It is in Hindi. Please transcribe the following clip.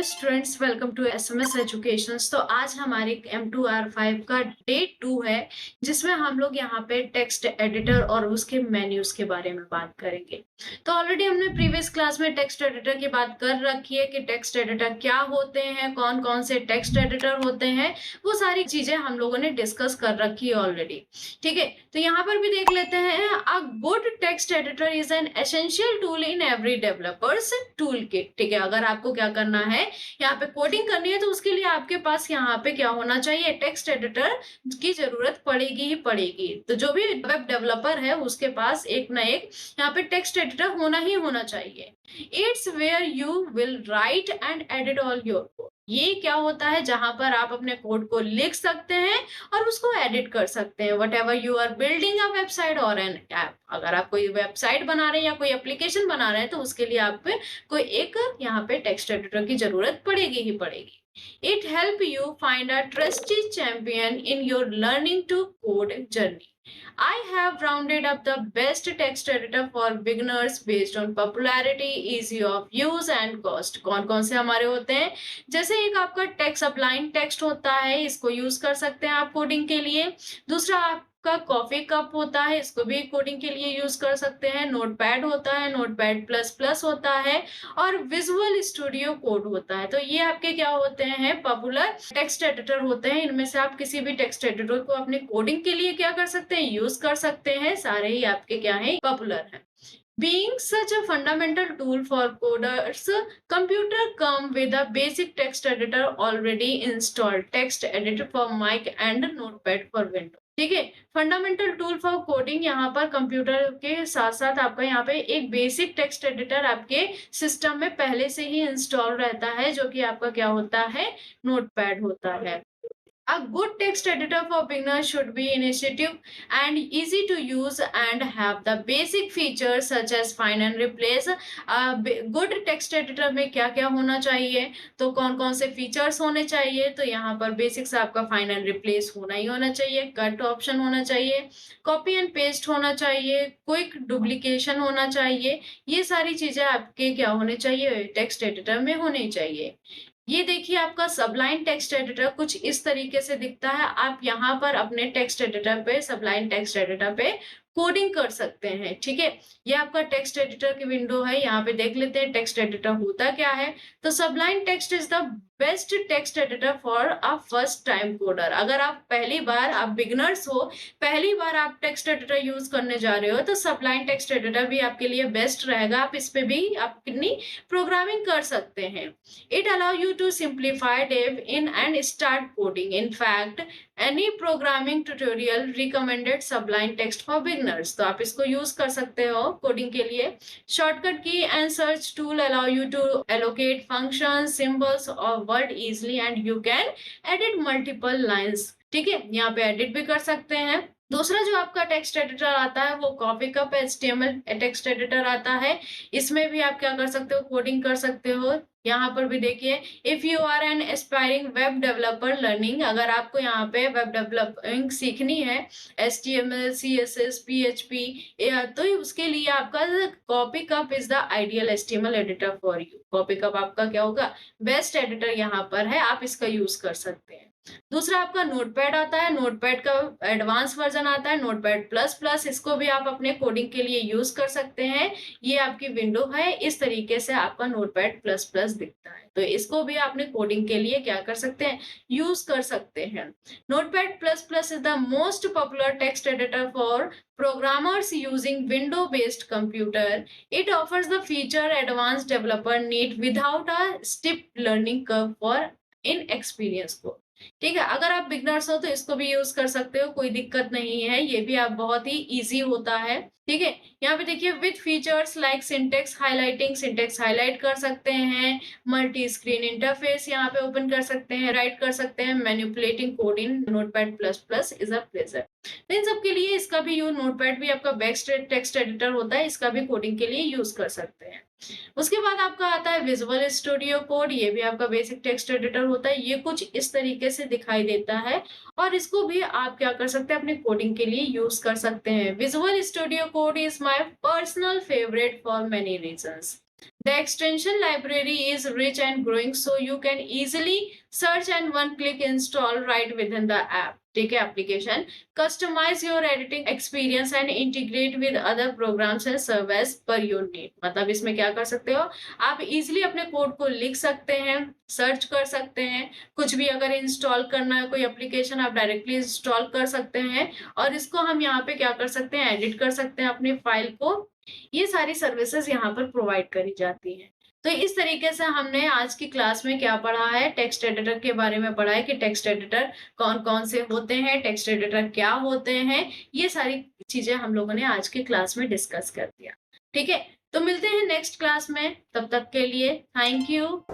Students, welcome to SMS educations. तो आज हमारे M2R5 का डे 2 है, जिसमें हम लोग यहाँ पे टेक्स्ट एडिटर और उसके मेन्यूज के बारे में बात करेंगे। तो ऑलरेडी हमने प्रीवियस क्लास में टेक्स्ट एडिटर की बात कर रखी है कि टेक्स्ट एडिटर क्या होते हैं, कौन कौन से टेक्स्ट एडिटर होते हैं, वो सारी चीजें हम लोगों ने डिस्कस कर रखी है ऑलरेडी। ठीक है, तो यहाँ पर भी देख लेते हैं। A good text editor is an essential tool in every developers tool kit. ठीक है, अगर आपको क्या करना है, यहाँ पे कोडिंग करनी है, तो उसके लिए आपके पास यहाँ पे क्या होना चाहिए, टेक्स्ट एडिटर की जरूरत पड़ेगी ही पड़ेगी। तो जो भी वेब डेवलपर है उसके पास एक ना एक यहाँ पे टेक्स्ट एडिटर होना ही होना चाहिए। It's where you will write and edit all your code. ये क्या होता है, जहां पर आप अपने कोड को लिख सकते हैं और उसको एडिट कर सकते हैं। Whatever you are building a website और एन ऐप, अगर आप कोई वेबसाइट बना रहे हैं या कोई एप्लीकेशन बना रहे हैं, तो उसके लिए आप कोई एक यहाँ पे टेक्स्ट एडिटर की जरूरत पड़ेगी ही पड़ेगी। It help you find a trusty champion in your learning to code journey. I have rounded up the best text editor for beginners based on popularity, easy of use and cost. कौन कौन से हमारे होते हैं, जैसे एक आपका टेक्स्ट सबलाइन टेक्स्ट होता है, इसको यूज कर सकते हैं आप कोडिंग के लिए। दूसरा का कॉफी कप होता है, इसको भी कोडिंग के लिए यूज कर सकते हैं। नोटपैड होता है, नोटपैड प्लस प्लस होता है, और विजुअल स्टूडियो कोड होता है। तो ये आपके क्या होते हैं, पॉपुलर टेक्स्ट एडिटर होते हैं। इनमें से आप किसी भी टेक्स्ट एडिटर को अपने कोडिंग के लिए क्या कर सकते हैं, यूज कर सकते हैं। सारे ही आपके क्या है, पॉपुलर है। Being such a fundamental tool for coders, computer come with a basic text editor already installed. Text editor for Mac and Notepad for Windows. ठीक है, फंडामेंटल टूल फॉर कोडिंग, यहाँ पर कंप्यूटर के साथ साथ आपका यहाँ पे एक बेसिक टेक्स्ट एडिटर आपके सिस्टम में पहले से ही इंस्टॉल रहता है, जो कि आपका क्या होता है, नोटपैड होता है। A good text editor for beginners should be intuitive and easy to use and have the basic features such as find and replace. Good text editor में क्या क्या होना चाहिए, तो कौन कौन से फीचर्स होने चाहिए, तो यहाँ पर बेसिक्स आपका फाइंड एंड रिप्लेस होना ही होना चाहिए, कट ऑप्शन होना चाहिए, कॉपी एंड पेस्ट होना चाहिए, क्विक डुप्लीकेशन होना चाहिए। ये सारी चीजें आपके क्या होने चाहिए, टेक्स्ट एडिटर में होनी चाहिए। ये देखिए, आपका सबलाइन टेक्स्ट एडिटर कुछ इस तरीके से दिखता है। आप यहाँ पर अपने टेक्स्ट एडिटर पे, सबलाइन टेक्स्ट एडिटर पे कोडिंग कर सकते हैं। ठीक है, ये आपका टेक्स्ट एडिटर की विंडो है। यहाँ पे देख लेते हैं टेक्स्ट एडिटर होता क्या है। तो सबलाइन text is the best text editor for a first time coder. अगर आप पहली बार, आप बिगनर्स हो, पहली बार आप टेक्स्ट एडिटर यूज करने जा रहे हो, तो सबलाइन टेक्स्ट एडिटर भी आपके लिए बेस्ट रहेगा। आप इस पे भी आप कितनी प्रोग्रामिंग कर सकते हैं। It allow you to simplify dev in and start coding. In fact, any programming tutorial recommended Sublime Text for beginners. तो आप इसको यूज कर सकते हो कोडिंग के लिए। Shortcut key and search tool allow you to allocate functions, symbols or word easily, and you can edit multiple lines. ठीक है, यहाँ पे एडिट भी कर सकते हैं। दूसरा जो आपका टेक्स्ट एडिटर आता है, वो copy cup HTML text editor आता है। इसमें भी आप क्या कर सकते हो, कोडिंग कर सकते हो। यहाँ पर भी देखिए, if you are an aspiring web developer learning, अगर आपको यहाँ पे वेब डेवलपिंग सीखनी है, HTML, CSS, PHP, तो उसके लिए आपका copy cup is the ideal HTML editor for you. Copy cup आपका क्या होगा, बेस्ट एडिटर यहाँ पर है, आप इसका यूज कर सकते हैं। दूसरा आपका नोटपैड आता है। नोटपैड का एडवांस वर्जन आता है, नोटपैड प्लस प्लस। इसको भी आप अपने कोडिंग के लिए यूज कर सकते हैं। ये आपकी विंडो है, इस तरीके से आपका नोटपैड प्लस प्लस दिखता है। तो इसको भी आपने कोडिंग के लिए क्या कर सकते हैं, यूज कर सकते हैं। Notepad plus plus is the most popular text editor for programmers using window based computer. It offers the feature advanced developer need without a steep learning curve for inexperienced code. ठीक है, अगर आप बिगनर्स हो तो इसको भी यूज कर सकते हो, कोई दिक्कत नहीं है। ये भी आप बहुत ही इजी होता है। ठीक है, यहाँ पे देखिए, with features like syntax highlighting, syntax highlight कर सकते हैं। मल्टी स्क्रीन इंटरफेस यहाँ पे ओपन कर सकते हैं, राइट कर सकते हैं। Manipulating code in Notepad plus plus is a pleasure. इन सब के लिए इसका भी यूज, नोटपैड भी आपका बेस्ट टेक्स्ट एडिटर होता है, इसका भी कोडिंग के लिए यूज कर सकते हैं। उसके बाद आपका आता है विजुअल स्टूडियो कोड। ये भी आपका बेसिक टेक्स्ट एडिटर होता है। ये कुछ इस तरीके से दिखाई देता है, और इसको भी आप क्या कर सकते हैं, अपने कोडिंग के लिए यूज कर सकते हैं। Visual studio code is my personal favourite for many reasons. The extension library is rich and growing, so you can easily search and one click install right within the app. ठीक है, application customize your editing experience and integrate with other programs and serve as per your need. मतलब इसमें क्या कर सकते हो, आप इजीली अपने कोड को लिख सकते हैं, सर्च कर सकते हैं, कुछ भी अगर इंस्टॉल करना है कोई एप्लीकेशन आप डायरेक्टली इंस्टॉल कर सकते हैं, और इसको हम यहाँ पे क्या कर सकते हैं, एडिट कर सकते हैं अपनी फाइल को। ये सारी सर्विसेज यहाँ पर प्रोवाइड करी जाती हैं। तो इस तरीके से हमने आज की क्लास में क्या पढ़ा है, टेक्स्ट एडिटर के बारे में पढ़ा है कि टेक्स्ट एडिटर कौन-कौन से होते हैं, टेक्स्ट एडिटर क्या होते हैं, ये सारी चीजें हम लोगों ने आज की क्लास में डिस्कस कर दिया। ठीक है, तो मिलते हैं नेक्स्ट क्लास में, तब तक के लिए थैंक यू।